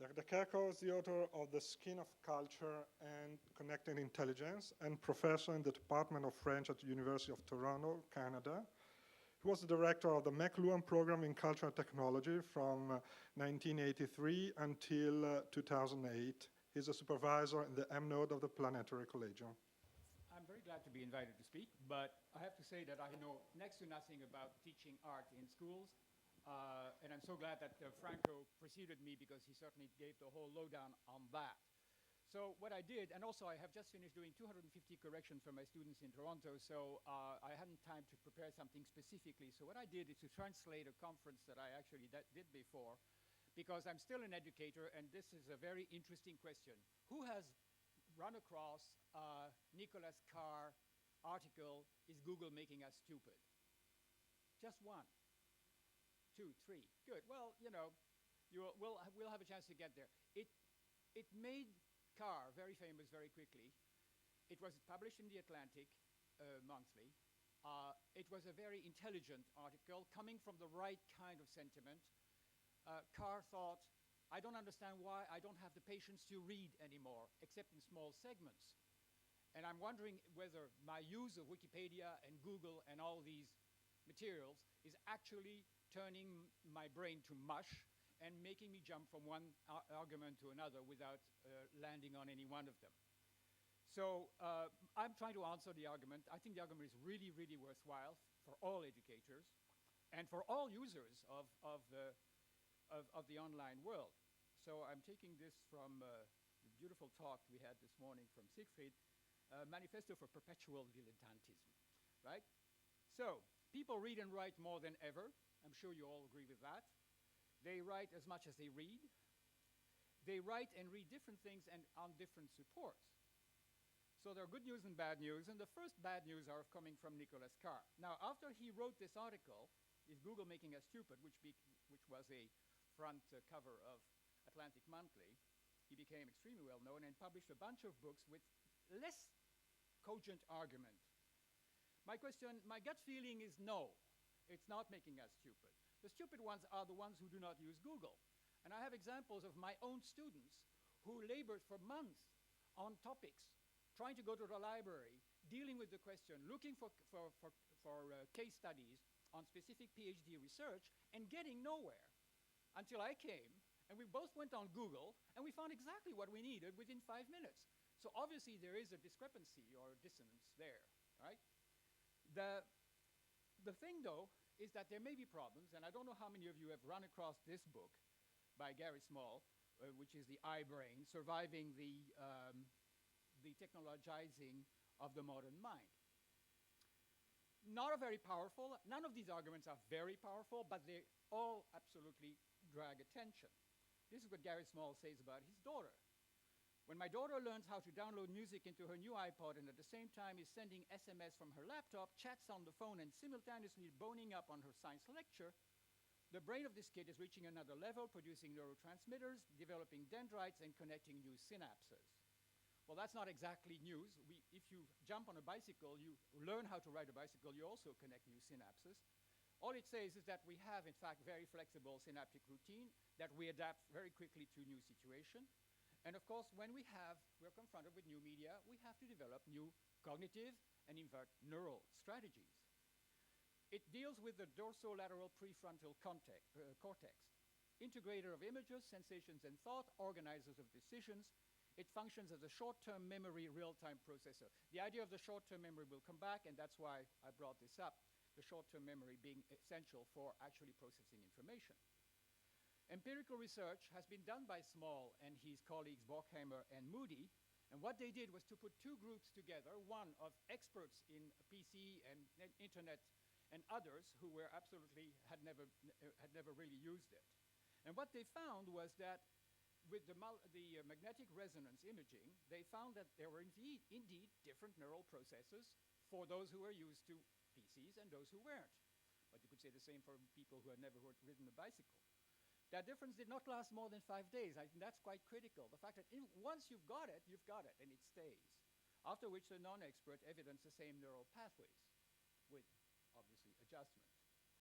Dr. Kerko is the author of The Skin of Culture and Connected Intelligence and professor in the Department of French at the University of Toronto, Canada. He was the director of the McLuhan Program in Culture and Technology from 1983 until 2008. He's a supervisor in the M node of the Planetary Collegium. I'm very glad to be invited to speak, but I have to say that I know next to nothing about teaching art in schools. And I'm so glad that Franco preceded me because he certainly gave the whole lowdown on that. So what I did, and also I have just finished doing 250 corrections for my students in Toronto, so I hadn't time to prepare something specifically. So what I did is to translate a conference that I actually did before, because I'm still an educator, and this is a very interesting question. Who has run across Nicholas Carr article, "Is Google Making Us Stupid?" Just one. 2, 3. Good. Well, you know, we'll have a chance to get there. It made Carr very famous very quickly. It was published in The Atlantic monthly. It was a very intelligent article coming from the right kind of sentiment. Carr thought, I don't understand why I don't have the patience to read anymore, except in small segments. And I'm wondering whether my use of Wikipedia and Google and all these materials is actually turning my brain to mush and making me jump from one argument to another without landing on any one of them. So I'm trying to answer the argument. I think the argument is really, really worthwhile for all educators and for all users of the online world. So I'm taking this from the beautiful talk we had this morning from Siegfried, Manifesto for Perpetual Dilettantism, right? So people read and write more than ever. I'm sure you all agree with that. They write as much as they read. They write and read different things and on different supports. So there are good news and bad news, and the first bad news are coming from Nicholas Carr. Now, after he wrote this article, Is Google Making Us Stupid, which was a front cover of Atlantic Monthly, he became extremely well known and published a bunch of books with less cogent argument. My gut feeling is no, it's not making us stupid. The stupid ones are the ones who do not use Google. And I have examples of my own students who labored for months on topics, trying to go to the library, dealing with the question, looking for case studies on specific PhD research, and getting nowhere until I came, and we both went on Google, and we found exactly what we needed within 5 minutes. So obviously there is a discrepancy or dissonance there, right? The thing, though, is that there may be problems, and I don't know how many of you have run across this book by Gary Small, which is The I-Brain, Surviving the Technologizing of the Modern Mind. Not a very powerful, none of these arguments are very powerful, but they all absolutely drag attention. This is what Gary Small says about his daughter. When my daughter learns how to download music into her new iPod and at the same time is sending SMS from her laptop, chats on the phone, and simultaneously boning up on her science lecture, the brain of this kid is reaching another level, producing neurotransmitters, developing dendrites, and connecting new synapses. Well, that's not exactly news. If you jump on a bicycle, you learn how to ride a bicycle, you also connect new synapses. All it says is that we have, in fact, very flexible synaptic routine, that we adapt very quickly to new situation. And of course, when we're confronted with new media, we have to develop new cognitive and invert neural strategies. It deals with the dorsolateral prefrontal cortex, integrator of images, sensations, and thought, organizers of decisions. It functions as a short-term memory real-time processor. The idea of the short-term memory will come back, and that's why I brought this up, the short-term memory being essential for actually processing information. Empirical research has been done by Small and his colleagues Borkheimer and Moody, and what they did was to put two groups together, one of experts in PC and internet and others who were absolutely, had never really used it. And what they found was that with the magnetic resonance imaging, they found that there were indeed different neural processes for those who were used to PCs and those who weren't. But you could say the same for people who had never ridden a bicycle. That difference did not last more than 5 days. I think that's quite critical. The fact that once you've got it, and it stays. After which the non-expert evidenced the same neural pathways with, obviously, adjustments.